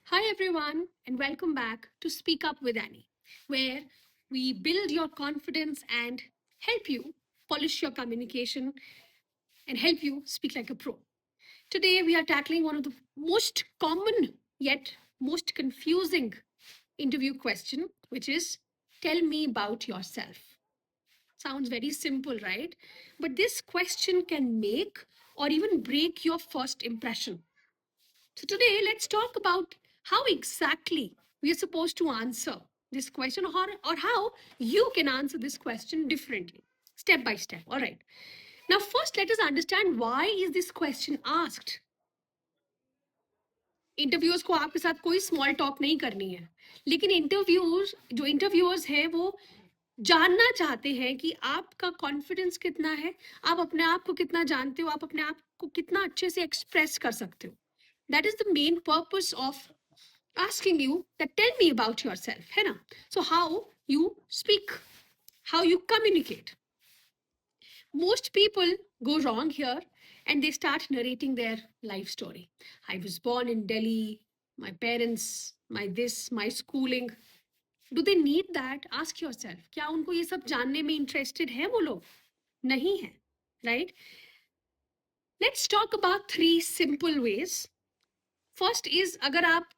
Hi, everyone, and welcome back to Speak Up with Annie, where we build your confidence and help you polish your communication and help you speak like a pro. Today, we are tackling one of the most common yet most confusing interview question, which is tell me about yourself. Sounds very simple, right? But this question can make or even break your first impression. So, today, let's talk about how exactly we are supposed to answer this question or how you can answer this question differently, step by step. All right. Now, first, let us understand why is this question asked. Interviewers को आपके साथ कोई small talk नहीं करनी है लेकिन interviewers हैं वो जानना चाहते हैं कि आपका कॉन्फिडेंस कितना है आप अपने आप को कितना जानते हो आप अपने आप को कितना अच्छे से एक्सप्रेस कर सकते हो that is the main purpose of asking you that tell me about yourself है ना so how you speak how you communicate most people go wrong here and they start narrating their life story. I was born in Delhi, my parents, my this, my schooling. Do they need that? Ask yourself. क्या उनको ये सब जानने में interested है वो लोग? नहीं है, right? Let's talk about 3 simple ways. First is अगर आप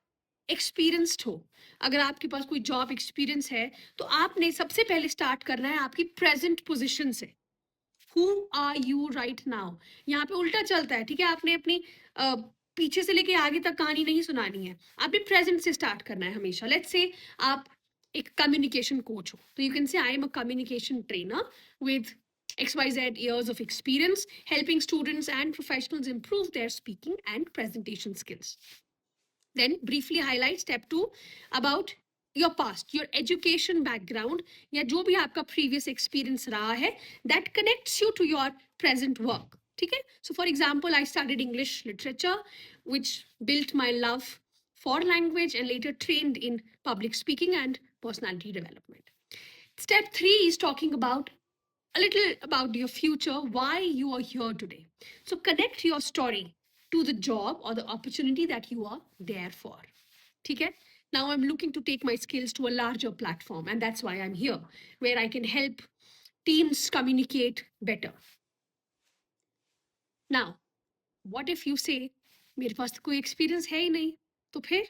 experienced हो, अगर आपके पास कोई job experience है, तो आपने सबसे पहले start करना है आपकी present position से. Who are you right now यहाँ पे उल्टा चलता है ठीक है आपने अपनी पीछे से लेके आगे तक कहानी नहीं सुनानी है आपने प्रेजेंट से स्टार्ट करना है हमेशा लेट्स से आप एक कम्युनिकेशन कोच हो तो you can say I am a communication trainer with XYZ years of experience helping students and professionals improve their speaking and presentation skills. Then briefly highlight step 2 about your past, your education background या जो भी आपका previous experience रहा है that connects you to your present work. ठीक है? So for example, I studied English literature, which built my love for language and later trained in public speaking and personality development. Step 3 is talking about a little about your future, why you are here today. So connect your story to the job or the opportunity that you are there for. Okay? Now I'm looking to take my skills to a larger platform, and that's why I'm here, where I can help teams communicate better. Now, what if you say, मेरे पास तो कोई experience है ही नहीं, तो फिर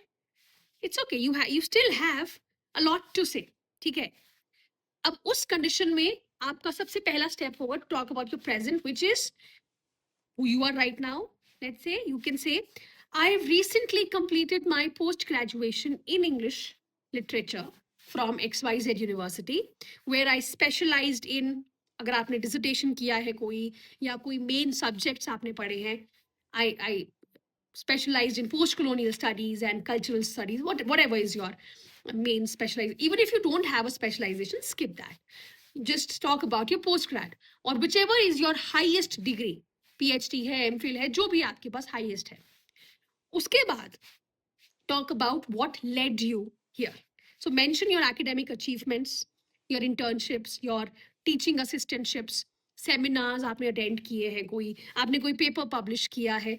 it's okay, you still have a lot to say. ठीक है? अब उस कंडीशन में आपका सबसे पहला स्टेप होगा to talk about your present which is who you are right now. Let's say you can say I have recently completed my post graduation in English literature from XYZ University where I specialized in अगर आपने dissertation किया है कोई या कोई main subjects आपने पढ़े हैं I specialized in post colonial studies and cultural studies whatever is your main specialization even if you don't have a specialization skip that just talk about your postgrad or whichever is your highest degree PhD है MPhil है जो भी आपके पास highest है उसके बाद talk about what led you here so mention your academic achievements your internships your teaching assistantships seminars आपने attend किए हैं कोई आपने कोई paper publish किया है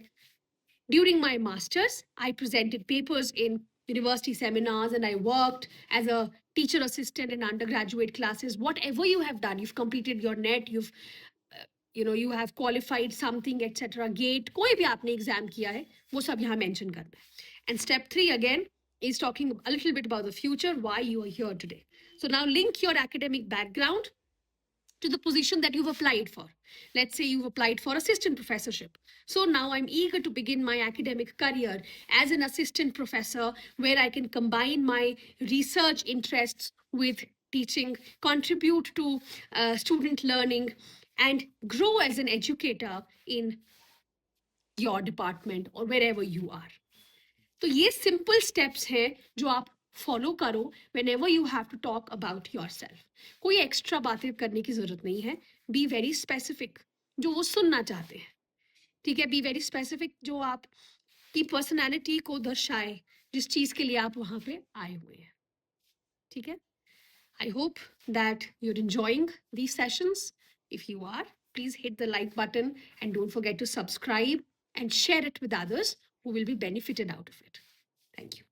during my master's, I presented papers in university seminars and I worked as a teacher assistant in undergraduate classes. Whatever you have done, you've completed your net, you have qualified something, etc. Gate, कोई भी आपने exam किया है, वो सब यहाँ mention करना है. And step 3 again is talking a little bit about the future, why you are here today. So now link your academic background to the position that you've applied for. Let's say you've applied for assistant professorship. So now I'm eager to begin my academic career as an assistant professor where I can combine my research interests with teaching, contribute to student learning, and grow as an educator in your department or wherever you are. तो ये simple steps हैं जो आप follow करो whenever you have to talk about yourself कोई extra बातें करने की जरूरत नहीं है बी वेरी स्पेसिफिक जो वो सुनना चाहते हैं ठीक है बी वेरी स्पेसिफिक जो आप की पर्सनैलिटी को दर्शाए जिस चीज के लिए आप वहां पे आए हुए हैं ठीक है I hope that you are enjoying these sessions if you are please hit the like button and don't forget to subscribe and share it with others who will be benefited out of it. Thank you.